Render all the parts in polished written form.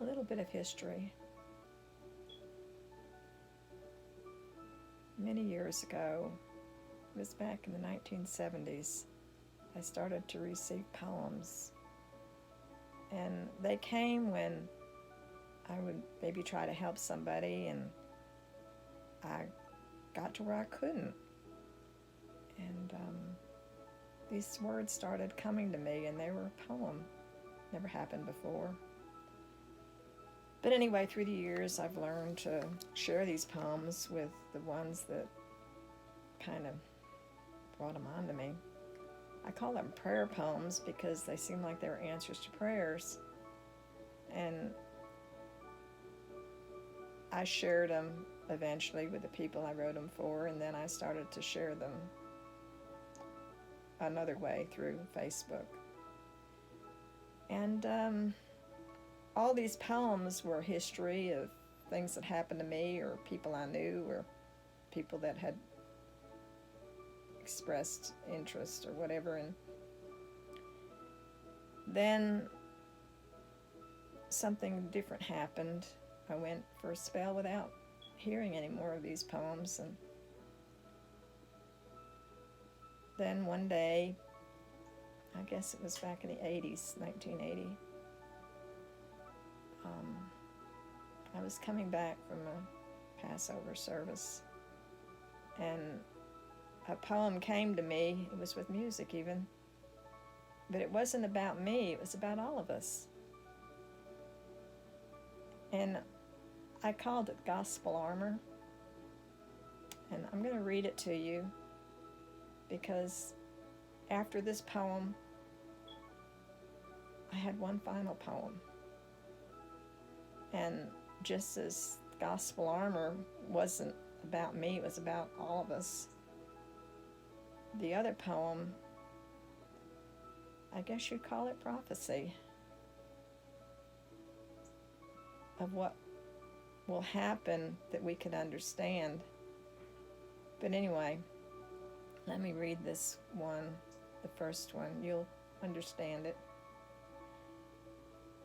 A little bit of history. Many years ago, it was back in the 1970s, I started to receive poems. And they came when I would maybe try to help somebody, and I got to where I couldn't. And these words started coming to me, and they were a poem. Never happened before. But anyway, through the years, I've learned to share these poems with the ones that kind of brought them onto me. I call them prayer poems because they seem like they were answers to prayers. And I shared them eventually with the people I wrote them for, and then I started to share them another way through Facebook. And all these poems were history of things that happened to me, or people I knew, or people that had expressed interest or whatever. And then something different happened. I went for a spell without hearing any more of these poems, and then one day, I guess it was back in the 80s, 1980, I was coming back from a Passover service, and a poem came to me. It was with music even, but it wasn't about me, it was about all of us. And I called it Gospel Armour, and I'm going to read it to you because after this poem, I had one final poem. And just as Gospel Armour wasn't about me, it was about all of us, the other poem, I guess you'd call it prophecy of what will happen that we could understand. But anyway, let me read this one, the first one. You'll understand it.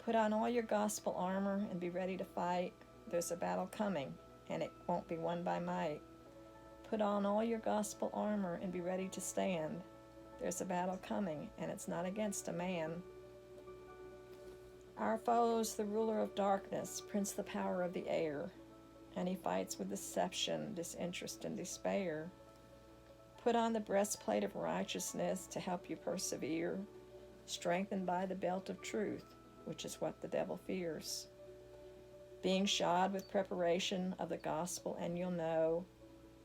Put on all your gospel armor and be ready to fight. There's a battle coming, and it won't be won by might. Put on all your gospel armor and be ready to stand. There's a battle coming, and it's not against a man. Our foe's the ruler of darkness, prince the power of the air, and he fights with deception, disinterest, and despair. Put on the breastplate of righteousness to help you persevere, strengthened by the belt of truth, which is what the devil fears. Being shod with preparation of the gospel, and you'll know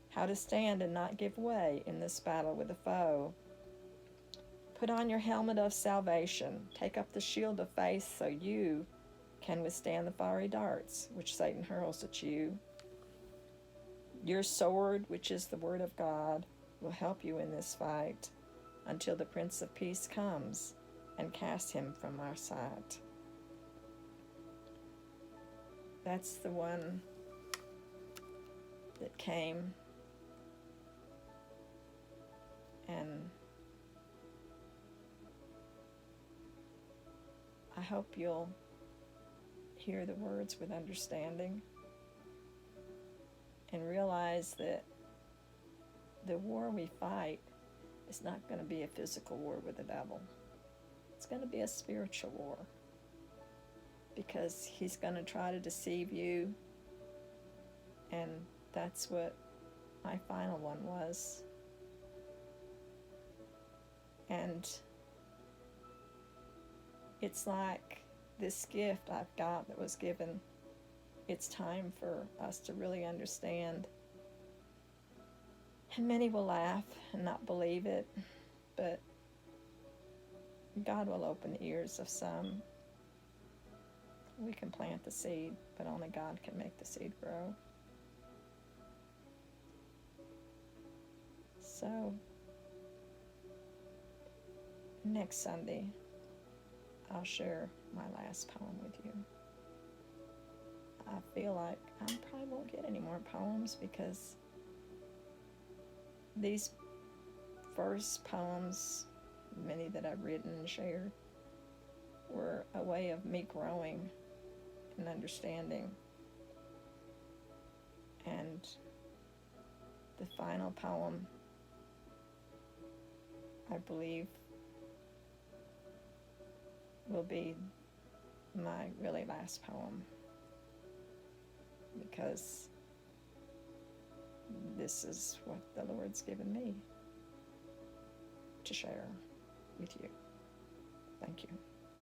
how to stand and not give way in this battle with the foe. Put on your helmet of salvation. Take up the shield of faith so you can withstand the fiery darts which Satan hurls at you. Your sword, which is the word of God, will help you in this fight until the Prince of Peace comes and casts him from our sight. That's the one that came, and I hope you'll hear the words with understanding and realize that the war we fight is not going to be a physical war with the devil. It's going to be a spiritual war, because he's going to try to deceive you, and that's what my final one was. And it's like this gift I've got that was given. It's time for us to really understand. And many will laugh and not believe it, but God will open the ears of some. We can plant the seed, but only God can make the seed grow. So, next Sunday, I'll share my last poem with you. I feel like I probably won't get any more poems because these first poems, many that I've written and shared, were a way of me growing and understanding. And the final poem, I believe, will be my really last poem, because this is what the Lord's given me to share with you. Thank you.